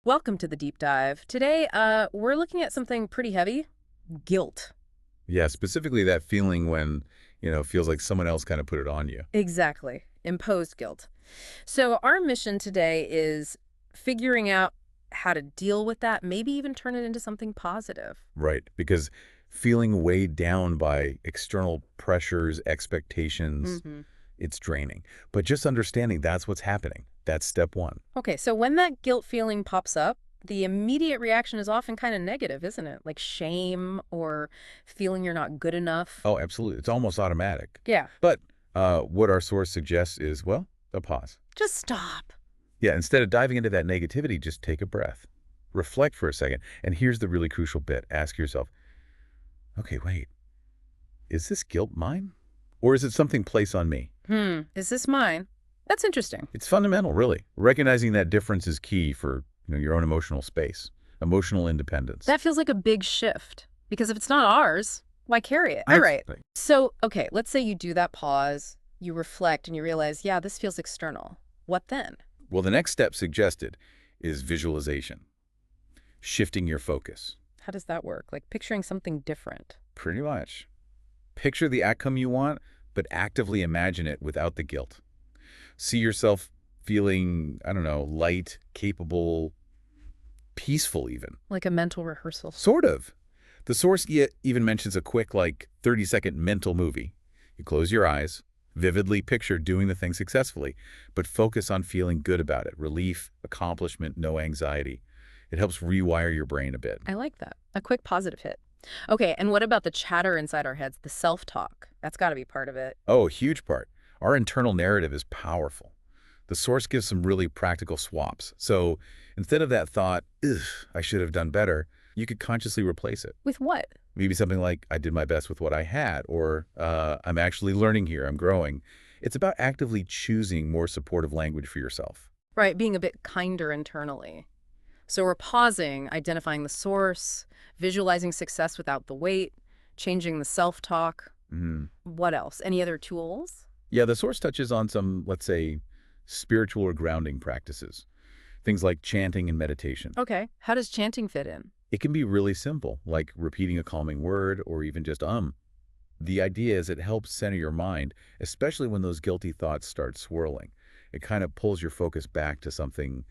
Welcome to the deep dive. Today, we're looking at something pretty heavy, guilt. Yeah, specifically that feeling when, feels like someone else kind of put it on you. Exactly. Imposed guilt. So our mission today is figuring out how to deal with that, maybe even turn it into something positive. Right. Because feeling weighed down by external pressures, expectations, hmm it's draining. But just understanding that's what's happening. That's step one. Okay, so when that guilt feeling pops up, the immediate reaction is often kind of negative, isn't it? Like shame or feeling you're not good enough. Oh, absolutely. It's almost automatic. Yeah, But what our source suggests is, well, a pause. just stop. Yeah, instead of diving into that negativity, just take a breath. Reflect for a second. And here's the really crucial bit. Ask yourself, okay, wait, is this guilt mine? Or is it something placed on me? Is this mine? That's interesting. It's fundamental, really. Recognizing that difference is key for your own emotional space, emotional independence. That feels like a big shift because if it's not ours, why carry it? All right. Absolutely. So, okay, let's say you do that pause, you reflect, and you realize, yeah, this feels external. What then? Well, the next step suggested is visualization, shifting your focus. How does that work? Like picturing something different. Pretty much. Picture the outcome you want, but actively imagine it without the guilt. See yourself feeling, I don't know, light, capable, peaceful even. Like a mental rehearsal. Sort of. The source even mentions a quick, 30-second mental movie. You close your eyes, vividly picture doing the thing successfully, but focus on feeling good about it. Relief, accomplishment, no anxiety. It helps rewire your brain a bit. I like that. A quick positive hit. Okay, and what about the chatter inside our heads, the self-talk? That's got to be part of it. Oh, a huge part. Our internal narrative is powerful. The source gives some really practical swaps. So instead of that thought, ugh, I should have done better, you could consciously replace it. With what? Maybe something like, I did my best with what I had, or I'm actually learning here, I'm growing. It's about actively choosing more supportive language for yourself. Right, being a bit kinder internally. So we're pausing, identifying the source, visualizing success without the weight, changing the self-talk. Mhm. What else? Any other tools? Yeah, the source touches on some, let's say, spiritual or grounding practices. Things like chanting and meditation. Okay. How does chanting fit in? It can be really simple, like repeating a calming word or even just. The idea is it helps center your mind, especially when those guilty thoughts start swirling. It kind of pulls your focus back to something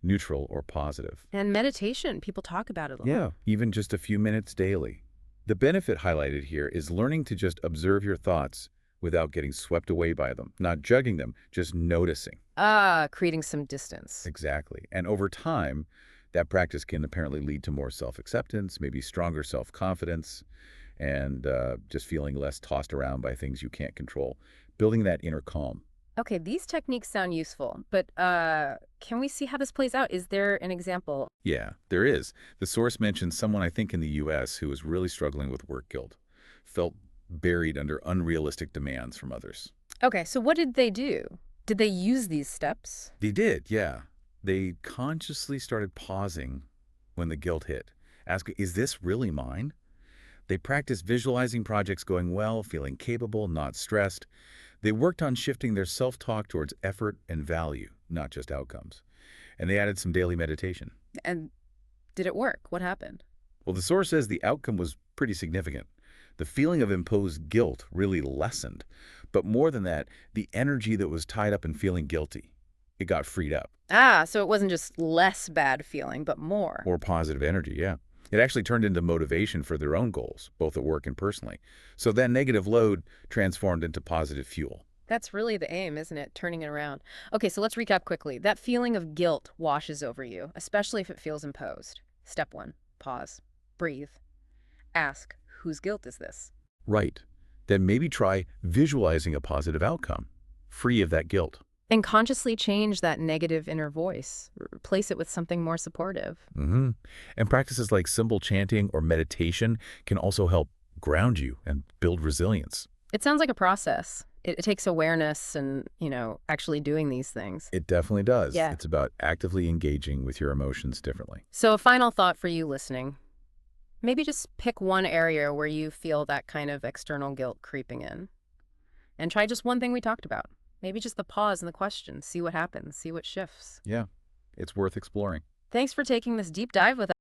neutral or positive. And meditation, people talk about it a lot. Yeah, even just a few minutes daily. The benefit highlighted here is learning to just observe your thoughts without getting swept away by them, not judging them, just noticing. Ah, creating some distance. Exactly. And over time, that practice can apparently lead to more self-acceptance, maybe stronger self-confidence, and just feeling less tossed around by things you can't control, building that inner calm. Okay, these techniques sound useful, but can we see how this plays out? Is there an example? Yeah, there is. The source mentions someone, I think, in the U.S. who was really struggling with work guilt, felt buried under unrealistic demands from others. Okay, so what did they do? Did they use these steps? They did, yeah. They consciously started pausing when the guilt hit, asking, is this really mine? They practiced visualizing projects going well, feeling capable, not stressed. They worked on shifting their self-talk towards effort and value, not just outcomes. And they added some daily meditation. And did it work? What happened? Well, the source says the outcome was pretty significant. The feeling of imposed guilt really lessened. But more than that, the energy that was tied up in feeling guilty, it got freed up. Ah, so it wasn't just less bad feeling, but more. More positive energy, yeah. It actually turned into motivation for their own goals, both at work and personally. So that negative load transformed into positive fuel. That's really the aim, isn't it? Turning it around. Okay, so let's recap quickly. That feeling of guilt washes over you, especially if it feels imposed. Step one, pause, breathe, ask, whose guilt is this? Right. Then maybe try visualizing a positive outcome, free of that guilt. And consciously change that negative inner voice. Replace it with something more supportive. Mm-hmm. And practices like symbol chanting or meditation can also help ground you and build resilience. It sounds like a process. It takes awareness and, actually doing these things. It definitely does. Yeah. It's about actively engaging with your emotions differently. So a final thought for you listening. Maybe just pick one area where you feel that kind of external guilt creeping in. And try just one thing we talked about. Maybe just the pause and the question. See what happens. See what shifts. Yeah, it's worth exploring. Thanks for taking this deep dive with